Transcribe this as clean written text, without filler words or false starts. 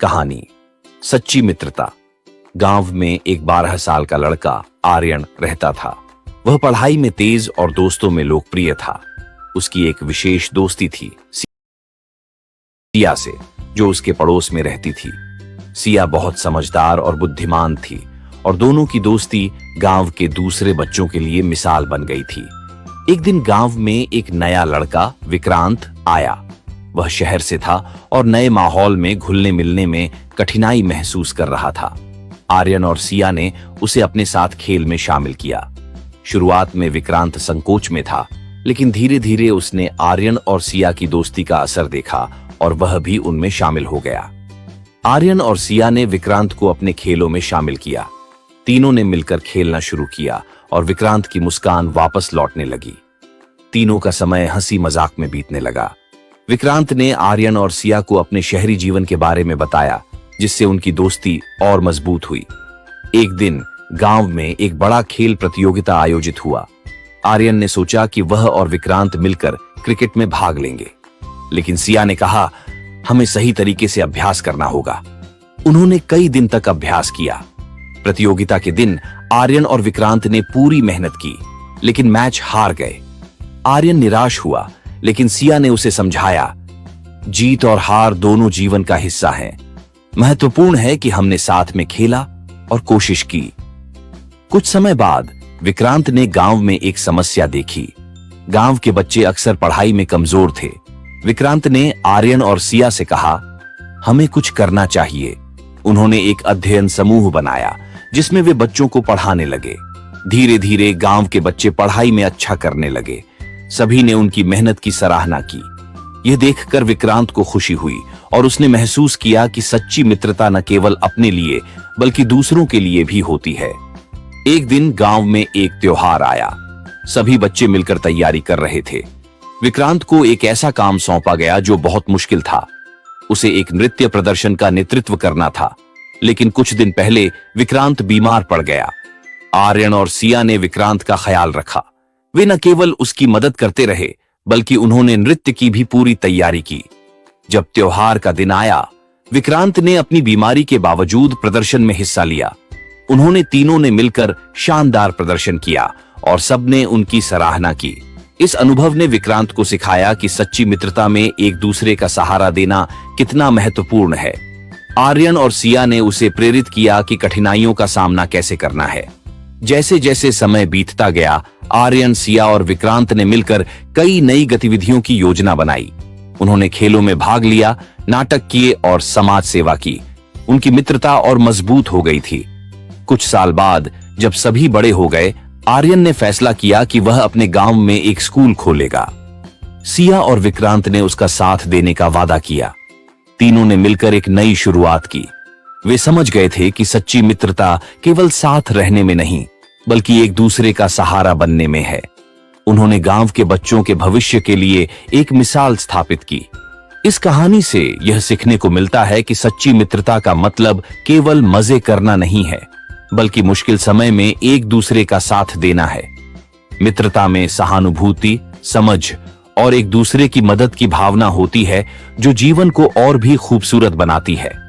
कहानी सच्ची मित्रता। गांव में एक 12 साल का लड़का आर्यन रहता था। वह पढ़ाई में तेज और दोस्तों में लोकप्रिय था। उसकी एक विशेष दोस्ती थी सिया से, जो उसके पड़ोस में रहती थी। सिया बहुत समझदार और बुद्धिमान थी और दोनों की दोस्ती गांव के दूसरे बच्चों के लिए मिसाल बन गई थी। एक दिन गांव में एक नया लड़का विक्रांत आया। वह शहर से था और नए माहौल में घुलने मिलने में कठिनाई महसूस कर रहा था। आर्यन और सिया ने उसे अपने साथ खेल में शामिल किया। शुरुआत में विक्रांत संकोच में था, लेकिन धीरे धीरे उसने आर्यन और सिया की दोस्ती का असर देखा और वह भी उनमें शामिल हो गया। आर्यन और सिया ने विक्रांत को अपने खेलों में शामिल किया। तीनों ने मिलकर खेलना शुरू किया और विक्रांत की मुस्कान वापस लौटने लगी। तीनों का समय हंसी मजाक में बीतने लगा। विक्रांत ने आर्यन और सिया को अपने शहरी जीवन के बारे में बताया, जिससे उनकी दोस्ती और मजबूत हुई। एक दिन गांव में एक बड़ा खेल प्रतियोगिता आयोजित हुआ। आर्यन ने सोचा कि वह और विक्रांत मिलकर क्रिकेट में भाग लेंगे, लेकिन सिया ने कहा, हमें सही तरीके से अभ्यास करना होगा। उन्होंने कई दिन तक अभ्यास किया। प्रतियोगिता के दिन आर्यन और विक्रांत ने पूरी मेहनत की, लेकिन मैच हार गए। आर्यन निराश हुआ, लेकिन सिया ने उसे समझाया, जीत और हार दोनों जीवन का हिस्सा हैं। महत्वपूर्ण है कि हमने साथ में खेला और कोशिश की। कुछ समय बाद विक्रांत ने गांव में एक समस्या देखी। गांव के बच्चे अक्सर पढ़ाई में कमजोर थे। विक्रांत ने आर्यन और सिया से कहा, हमें कुछ करना चाहिए। उन्होंने एक अध्ययन समूह बनाया, जिसमें वे बच्चों को पढ़ाने लगे। धीरे धीरे गांव के बच्चे पढ़ाई में अच्छा करने लगे। सभी ने उनकी मेहनत की सराहना की। यह देखकर विक्रांत को खुशी हुई और उसने महसूस किया कि सच्ची मित्रता न केवल अपने लिए बल्कि दूसरों के लिए भी होती है। एक दिन गांव में एक त्योहार आया। सभी बच्चे मिलकर तैयारी कर रहे थे। विक्रांत को एक ऐसा काम सौंपा गया जो बहुत मुश्किल था। उसे एक नृत्य प्रदर्शन का नेतृत्व करना था, लेकिन कुछ दिन पहले विक्रांत बीमार पड़ गया। आर्यन और सिया ने विक्रांत का ख्याल रखा। वे न केवल उसकी मदद करते रहे, बल्कि उन्होंने नृत्य की भी पूरी तैयारी की। जब त्योहार का दिन आया, विक्रांत ने अपनी बीमारी के बावजूद प्रदर्शन में हिस्सा लिया। उन्होंने तीनों ने मिलकर शानदार प्रदर्शन किया और सबने उनकी सराहना की। इस अनुभव ने विक्रांत को सिखाया कि सच्ची मित्रता में एक दूसरे का सहारा देना कितना महत्वपूर्ण है। आर्यन और सिया ने उसे प्रेरित किया कि कठिनाइयों का सामना कैसे करना है। जैसे जैसे समय बीतता गया, आर्यन, सिया और विक्रांत ने मिलकर कई नई गतिविधियों की योजना बनाई। उन्होंने खेलों में भाग लिया, नाटक किए और समाज सेवा की। उनकी मित्रता और मजबूत हो गई थी। कुछ साल बाद जब सभी बड़े हो गए, आर्यन ने फैसला किया कि वह अपने गांव में एक स्कूल खोलेगा। सिया और विक्रांत ने उसका साथ देने का वादा किया। तीनों ने मिलकर एक नई शुरुआत की। वे समझ गए थे कि सच्ची मित्रता केवल साथ रहने में नहीं, बल्कि एक दूसरे का सहारा बनने में है। उन्होंने गांव के बच्चों के भविष्य के लिए एक मिसाल स्थापित की। इस कहानी से यह सीखने को मिलता है कि सच्ची मित्रता का मतलब केवल मजे करना नहीं है, बल्कि मुश्किल समय में एक दूसरे का साथ देना है। मित्रता में सहानुभूति, समझ और एक दूसरे की मदद की भावना होती है, जो जीवन को और भी खूबसूरत बनाती है।